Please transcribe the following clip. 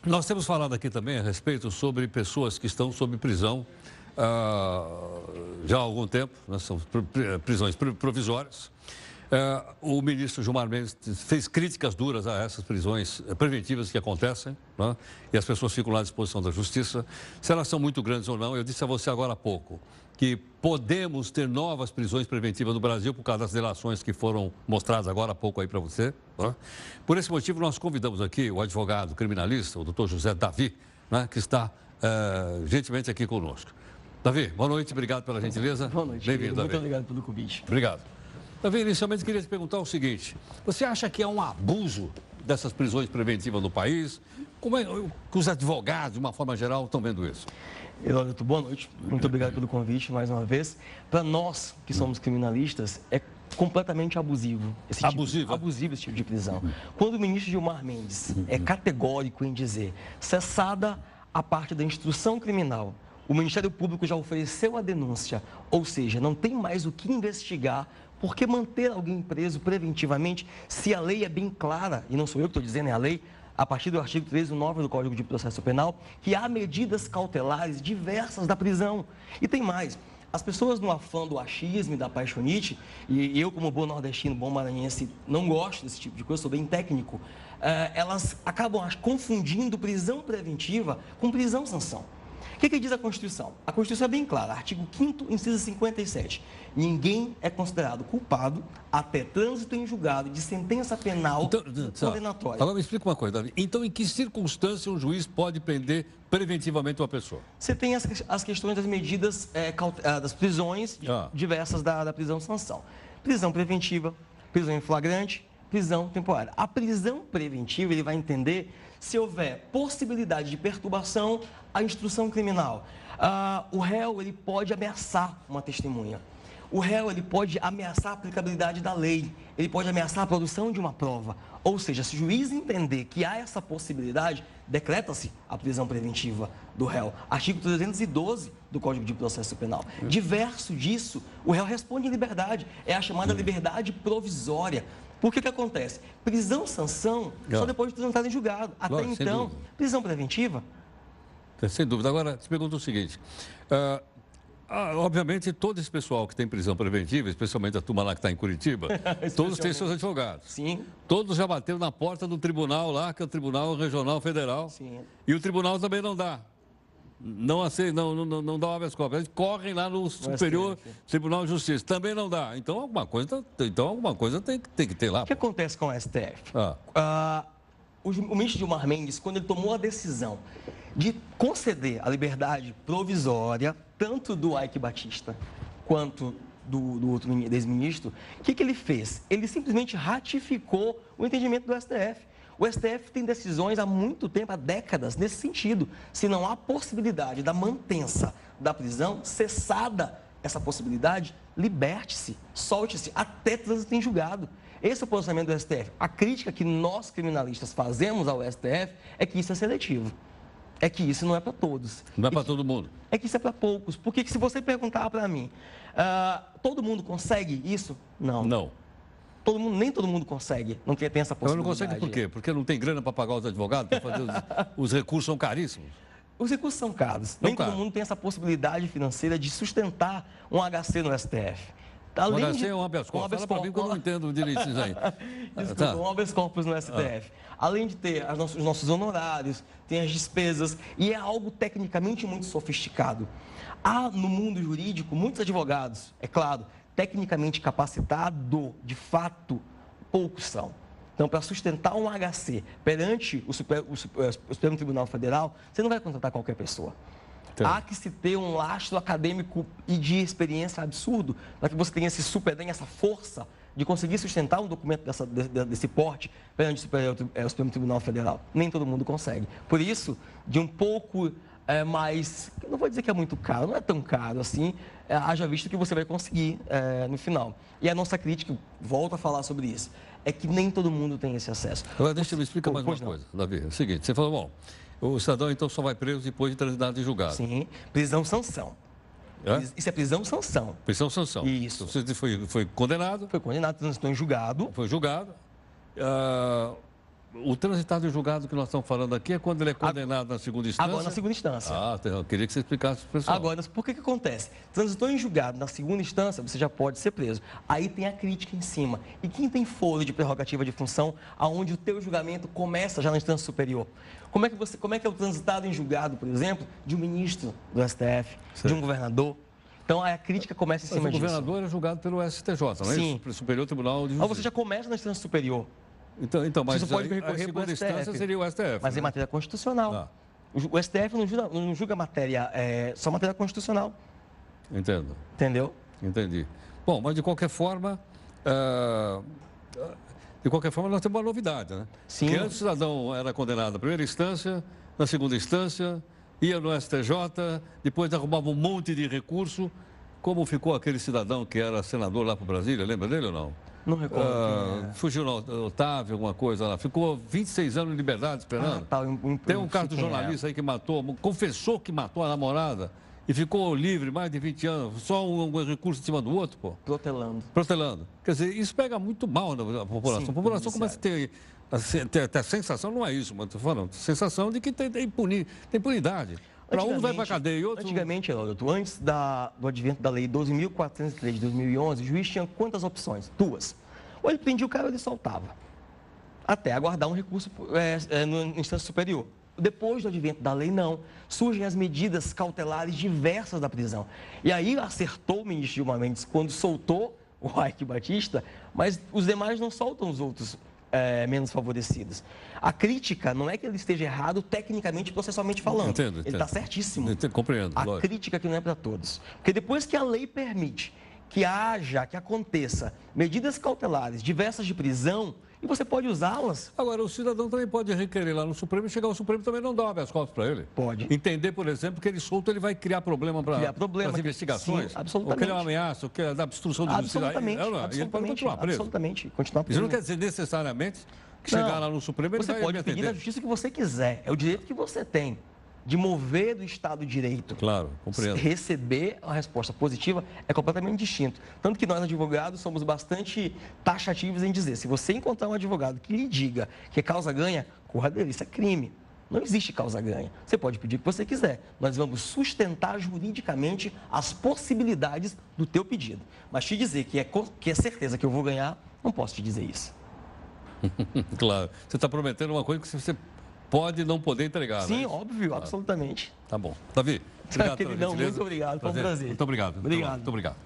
Nós temos falado aqui também a respeito sobre pessoas que estão sob prisão já há algum tempo, né? São prisões provisórias. O ministro Gilmar Mendes fez críticas duras a essas prisões preventivas que acontecem, né? E as pessoas ficam lá à disposição da justiça. Se elas são muito grandes ou não, eu disse a você agora há pouco que podemos ter novas prisões preventivas no Brasil por causa das delações que foram mostradas agora há pouco aí para você, né? Por esse motivo, nós convidamos aqui o advogado criminalista, o doutor José Davi, né? Que está gentilmente aqui conosco. Davi, boa noite, obrigado pela gentileza. Boa noite. Bem-vindo, Davi. Muito obrigado pelo convite. Obrigado. Davi, inicialmente queria te perguntar o seguinte: você acha que é um abuso dessas prisões preventivas no país? Como é que os advogados, de uma forma geral, estão vendo isso? Heródoto, boa noite. Muito obrigado pelo convite mais uma vez. Para nós que somos criminalistas, é completamente abusivo esse tipo de prisão. Quando o ministro Gilmar Mendes é categórico em dizer cessada a parte da instrução criminal, o Ministério Público já ofereceu a denúncia, ou seja, não tem mais o que investigar. Por que manter alguém preso preventivamente se a lei é bem clara, e não sou eu que estou dizendo, é a lei, a partir do artigo 309 do Código de Processo Penal, que há medidas cautelares diversas da prisão. E tem mais, as pessoas no afã do achismo e da paixonite, e eu como bom nordestino, bom maranhense, não gosto desse tipo de coisa, sou bem técnico, elas acabam confundindo prisão preventiva com prisão-sanção. O que diz a Constituição? A Constituição é bem clara, artigo 5º, inciso 57. Ninguém é considerado culpado até trânsito em julgado de sentença penal condenatória. Agora me explica uma coisa, Davi. Então, em que circunstância um juiz pode prender preventivamente uma pessoa? Você tem as questões das medidas, das prisões diversas da prisão-sanção. Prisão preventiva, prisão em flagrante, prisão temporária. A prisão preventiva, ele vai entender se houver possibilidade de perturbação à instrução criminal. O réu, ele pode ameaçar uma testemunha. O réu, ele pode ameaçar a aplicabilidade da lei. Ele pode ameaçar a produção de uma prova. Ou seja, se o juiz entender que há essa possibilidade, decreta-se a prisão preventiva do réu. Artigo 312 do Código de Processo Penal. Diverso disso, o réu responde em liberdade. É a chamada liberdade provisória. Por que acontece? Prisão-sanção só depois de transitar em julgado. Até então, prisão preventiva. Sem dúvida. Agora, te pergunto o seguinte. Obviamente, todo esse pessoal que tem prisão preventiva, especialmente a turma lá que está em Curitiba, todos têm seus advogados. Sim. Todos já bateram na porta do tribunal lá, que é o Tribunal Regional Federal. Sim. E o tribunal também não dá. Não dá o habeas corpus. Eles correm lá no Superior Tribunal de Justiça. Também não dá. Então, alguma coisa tem que ter lá. O que acontece com o STF? O ministro Gilmar Mendes, quando ele tomou a decisão de conceder a liberdade provisória, tanto do Eike Batista quanto do outro ex-ministro, o que ele fez? Ele simplesmente ratificou o entendimento do STF. O STF tem decisões há muito tempo, há décadas, nesse sentido. Se não há possibilidade da mantença da prisão, cessada essa possibilidade, liberte-se, solte-se, até trânsito em julgado. Esse é o posicionamento do STF. A crítica que nós, criminalistas, fazemos ao STF é que isso é seletivo. É que isso não é para todos. Não é para todo mundo. É que isso é para poucos. Porque se você perguntar para mim, todo mundo consegue isso? Não. Não. Nem todo mundo consegue, não tem essa possibilidade. Mas não consegue por quê? Porque não tem grana para pagar os advogados, para fazer os recursos são caríssimos. Os recursos são caros. Nem todo mundo tem essa possibilidade financeira de sustentar um HC no STF. Além HC é um habeas corpus. Fala para mim que eu não entendo direito isso aí. Desculpa, um habeas corpus no STF. Além de ter os nossos honorários, tem as despesas, e é algo tecnicamente muito sofisticado. Há no mundo jurídico muitos advogados, é claro, tecnicamente capacitado, de fato, poucos são. Então, para sustentar um HC perante o Supremo Tribunal Federal, você não vai contratar qualquer pessoa. Há que se ter um lastro acadêmico e de experiência absurdo para que você tenha esse superdengue, essa força de conseguir sustentar um documento desse porte perante o Supremo Tribunal Federal. Nem todo mundo consegue. Por isso, de um pouco mais, não vou dizer que é muito caro, não é tão caro assim, haja visto que você vai conseguir no final. E a nossa crítica, volto a falar sobre isso, é que nem todo mundo tem esse acesso. Agora, deixa eu me explicar mais uma coisa, Davi. É o seguinte, você falou, bom, o cidadão então só vai preso depois de transitado em julgado. Sim, prisão-sanção. Isso é prisão-sanção. Prisão-sanção. Isso. Então, você foi condenado. Foi condenado, transitou em julgado. Foi julgado. o transitado em julgado que nós estamos falando aqui é quando ele é condenado na segunda instância? Agora, na segunda instância. Eu queria que você explicasse para o pessoal. Agora, por que acontece? Transitou em julgado na segunda instância, você já pode ser preso. Aí tem a crítica em cima. E quem tem foro de prerrogativa de função, aonde o teu julgamento começa já na instância superior? Como é que é o transitado em julgado, por exemplo, de um ministro do STF, de um governador? Então, a crítica começa em cima disso. O governador é julgado pelo STJ, não é Sim. isso? Superior Tribunal de Justiça. Mas você já começa na instância superior. Então, mas você pode recorrer a segunda instância seria o STF. Mas em matéria constitucional. O STF não julga matéria, só matéria constitucional. Entendo. Entendeu? Entendi. Bom, mas de qualquer forma, nós temos uma novidade, né? Sim. Que antes o cidadão era condenado na primeira instância, na segunda instância, ia no STJ, depois arrumava um monte de recurso. Como ficou aquele cidadão que era senador lá para Brasília, lembra dele ou não? Não recordo. Fugiu no Otávio, alguma coisa lá. Ficou 26 anos de liberdade esperando. Tem um caso do jornalista aí que matou, confessou que matou a namorada e ficou livre mais de 20 anos, só um recurso em cima do outro, pô. Protelando. Quer dizer, isso pega muito mal na população. Sim, a população começa a ter a sensação, não é isso, mas estou falando, sensação de que tem impunidade. Para um vai para a cadeia e outro... Antigamente, Heródoto, antes do advento da lei 12.403 de 2011, o juiz tinha quantas opções? 2. Ou ele prendia o cara ou ele soltava. Até aguardar um recurso na instância superior. Depois do advento da lei, não. Surgem as medidas cautelares diversas da prisão. E aí acertou o ministro Gilmar Mendes quando soltou o Raik Batista, mas os demais não soltam os outros menos favorecidos. A crítica não é que ele esteja errado tecnicamente, processualmente falando. Entendo. Ele está certíssimo. Compreendo. A crítica que não é para todos. Porque depois que a lei permite que aconteça medidas cautelares diversas de prisão, e você pode usá-las. Agora, o cidadão também pode requerer lá no Supremo e chegar ao Supremo também não dá uma habeas corpus para ele. Pode. Entender, por exemplo, que ele solto ele vai criar problema para as investigações. Sim, absolutamente. Ou que ele é uma ameaça, ou que é da obstrução de justiça. Ele pode continuar preso. Absolutamente. Continuar preso. Isso não quer dizer necessariamente que chegar lá no Supremo ele vai Você pode pedir a justiça que você quiser. É o direito que você tem de mover do Estado de Direito. Claro, compreendo. Receber a resposta positiva é completamente distinto. Tanto que nós, advogados, somos bastante taxativos em dizer, se você encontrar um advogado que lhe diga que causa ganha, corra dele, isso é crime. Não existe causa ganha. Você pode pedir o que você quiser. Nós vamos sustentar juridicamente as possibilidades do teu pedido. Mas te dizer que é certeza que eu vou ganhar, não posso te dizer isso. Claro. Você está prometendo uma coisa que você pode não poder entregar, Sim, né? óbvio, absolutamente. Tá bom. Davi, obrigado pela gentileza. Muito obrigado, foi um prazer. Muito obrigado. Obrigado. Muito obrigado.